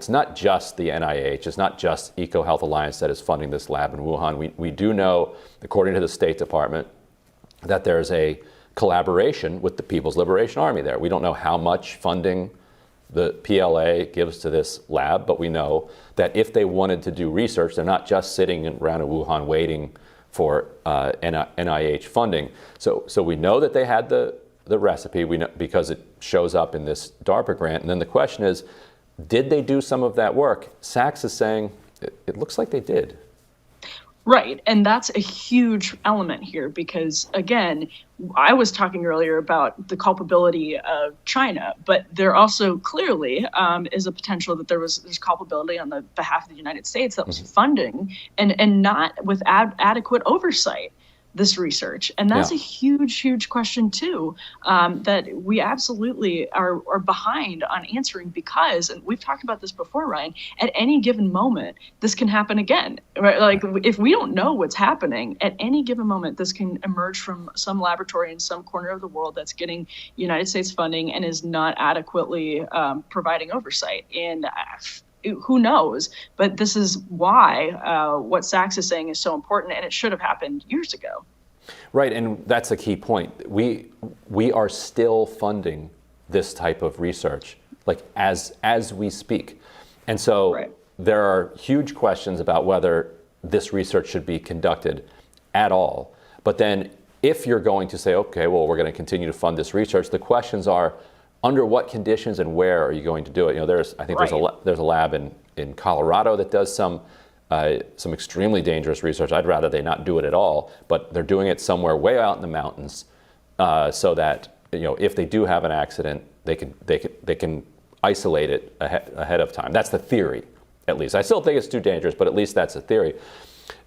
It's not just the NIH, it's not just EcoHealth Alliance that is funding this lab in Wuhan. We do know, according to the State Department, that there's a collaboration with the People's Liberation Army there. We don't know how much funding the PLA gives to this lab, but we know that if they wanted to do research, they're not just sitting around in Wuhan waiting for NIH funding. So we know that they had the recipe, we know, because it shows up in this DARPA grant. And then the question is, did they do some of that work? Sachs is saying it looks like they did. Right. And that's a huge element here because, again, I was talking earlier about the culpability of China, but there also clearly is a potential that there's culpability on the behalf of the United States that was funding and not with adequate oversight this research. And that's a huge, huge question, too, that we absolutely are behind on answering because, and we've talked about this before, Ryan, at any given moment, this can happen again. Right? Like, if we don't know what's happening, at any given moment, this can emerge from some laboratory in some corner of the world that's getting United States funding and is not adequately providing oversight. And who knows? But this is why what Sachs is saying is so important, and it should have happened years ago. Right, and that's a key point. We are still funding this type of research, like as we speak, and so there are huge questions about whether this research should be conducted at all. But then, if you're going to say, okay, well, we're going to continue to fund this research, the questions are, under what conditions and where are you going to do it? You know, there's a lab in Colorado that does some extremely dangerous research. I'd rather they not do it at all, but they're doing it somewhere way out in the mountains, so that, you know, if they do have an accident, they can isolate it ahead of time. That's the theory, at least. I still think it's too dangerous, but at least that's a theory.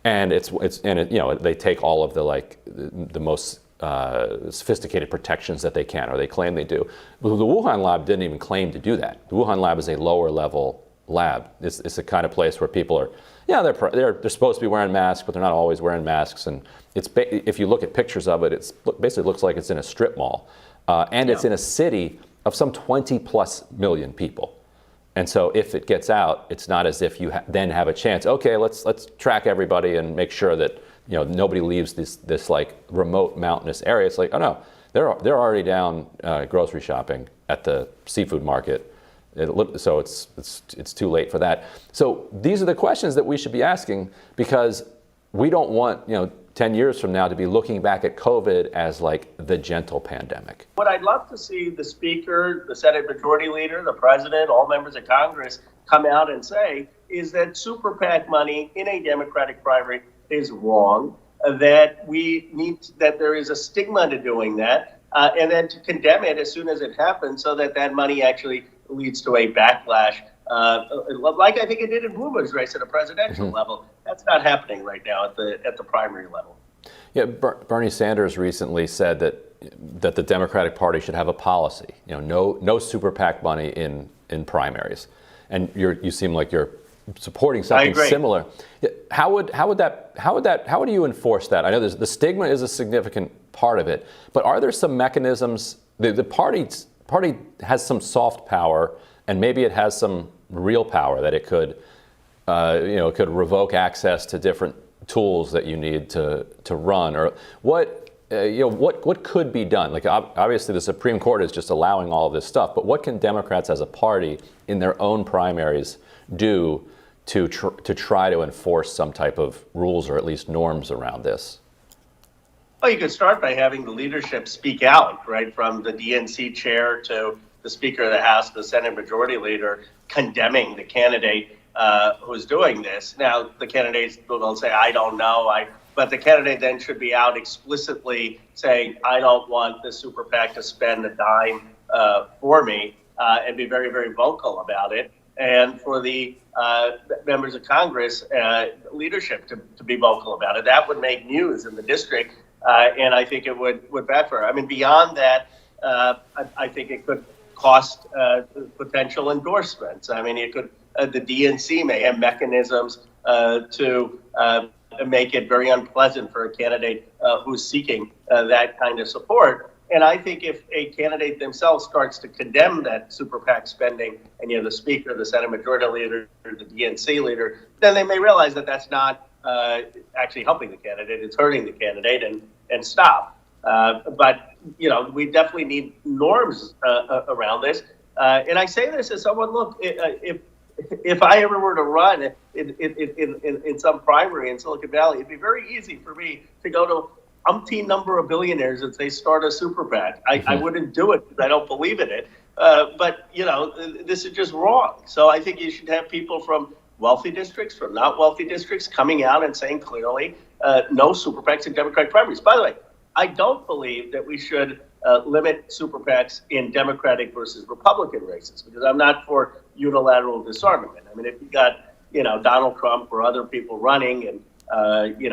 And they take all of the most sophisticated protections that they can, or they claim they do. But the Wuhan lab didn't even claim to do that. The Wuhan lab is a lower level lab. It's the kind of place where people are, they're supposed to be wearing masks, but they're not always wearing masks. And if you look at pictures of it, it basically looks like it's in a strip mall, and it's in a city of some 20 plus million people. And so if it gets out, it's not as if you then have a chance. Okay, let's track everybody and make sure that, you know, nobody leaves this like remote mountainous area. It's like, oh no, they're already down grocery shopping at the seafood market. So it's too late for that. So these are the questions that we should be asking, because we don't want, 10 years from now to be looking back at COVID as like the gentle pandemic. What I'd love to see the Speaker, the Senate Majority Leader, the President, all members of Congress come out and say is that super PAC money in a Democratic primary is wrong, that there is a stigma to doing that, and then to condemn it as soon as it happens, so that money actually leads to a backlash, like I think it did in Bloomberg's race at a presidential level. That's not happening right now at the primary level. Yeah, Bernie Sanders recently said that the Democratic Party should have a policy, no super PAC money in primaries, and you seem like you're supporting something similar. How would you enforce that? I know the stigma is a significant part of it, but are there some mechanisms? The party has some soft power, and maybe it has some real power that it could revoke access to different tools that you need to run, or what could be done? Like, obviously the Supreme Court is just allowing all of this stuff, but what can Democrats as a party in their own primaries do to try to enforce some type of rules or at least norms around this? Well, you could start by having the leadership speak out, right, from the DNC chair to the Speaker of the House, the Senate Majority Leader, condemning the candidate who's doing this. Now, the candidates will say, I don't know, but the candidate then should be out explicitly saying, I don't want the super PAC to spend a dime for me, and be very, very vocal about it. And for the members of Congress, leadership to be vocal about it. That would make news in the district, and I think it would backfire. I mean, beyond that, I think it could cost potential endorsements. I mean, the DNC may have mechanisms to make it very unpleasant for a candidate who's seeking that kind of support. And I think if a candidate themselves starts to condemn that super PAC spending, and the Speaker, the Senate Majority Leader, the DNC leader, then they may realize that that's not actually helping the candidate; it's hurting the candidate, and stop. But we definitely need norms around this. And I say this as someone, look, if I ever were to run in some primary in Silicon Valley, it'd be very easy for me to go to umpteen number of billionaires and say start a super PAC. I wouldn't do it because I don't believe in it. But this is just wrong. So I think you should have people from wealthy districts, from not wealthy districts, coming out and saying clearly no super PACs in Democratic primaries. By the way, I don't believe that we should limit super PACs in Democratic versus Republican races, because I'm not for unilateral disarmament. I mean, if you got Donald Trump or other people running, and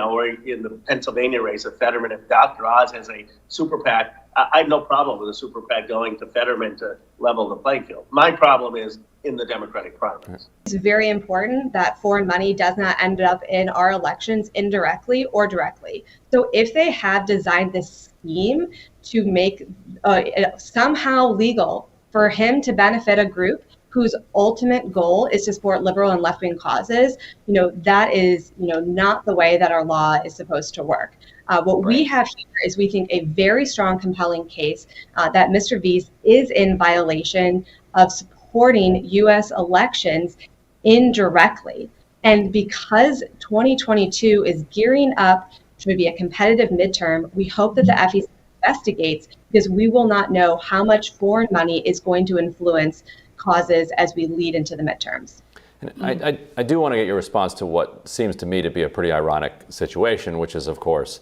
or in the Pennsylvania race of Fetterman, if Dr. Oz has a super PAC, I have no problem with a super PAC going to Fetterman to level the playing field. My problem is in the Democratic primaries. It's very important that foreign money does not end up in our elections indirectly or directly. So if they have designed this scheme to make somehow legal for him to benefit a group whose ultimate goal is to support liberal and left-wing causes, that is, not the way that our law is supposed to work. What we have here is, we think, a very strong, compelling case that Mr. Vies is in violation of supporting U.S. elections indirectly. And because 2022 is gearing up to be a competitive midterm, we hope that the FEC investigates, because we will not know how much foreign money is going to influence causes as we lead into the midterms. And I do want to get your response to what seems to me to be a pretty ironic situation, which is, of course,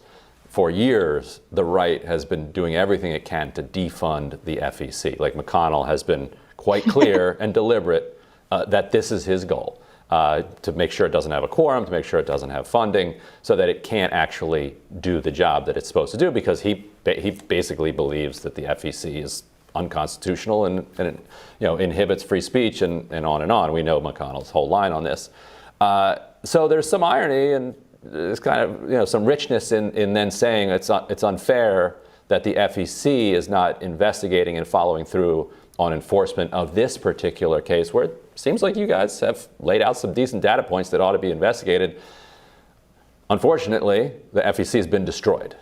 for years, the right has been doing everything it can to defund the FEC. Like, McConnell has been quite clear and deliberate that this is his goal, to make sure it doesn't have a quorum, to make sure it doesn't have funding, so that it can't actually do the job that it's supposed to do, because he basically believes that the FEC is unconstitutional and inhibits free speech and on and on. We know McConnell's whole line on this. So there's some irony, and there's kind of some richness in then saying it's unfair that the FEC is not investigating and following through on enforcement of this particular case, where it seems like you guys have laid out some decent data points that ought to be investigated. Unfortunately, the FEC has been destroyed.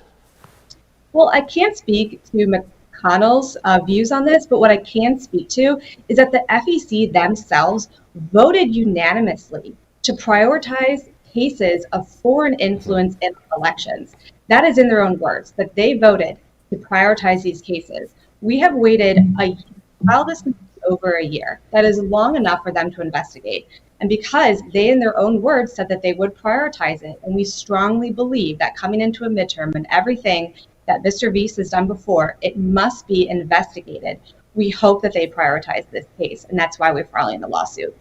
Well, I can't speak to McConnell's views on this, but what I can speak to is that the FEC themselves voted unanimously to prioritize cases of foreign influence in elections. That is in their own words, that they voted to prioritize these cases. We have waited while this is over a year. That is long enough for them to investigate. And because they, in their own words, said that they would prioritize it, and we strongly believe that coming into a midterm and everything that Mr. Vies has done before, it must be investigated. We hope that they prioritize this case, and that's why we're filing the lawsuit.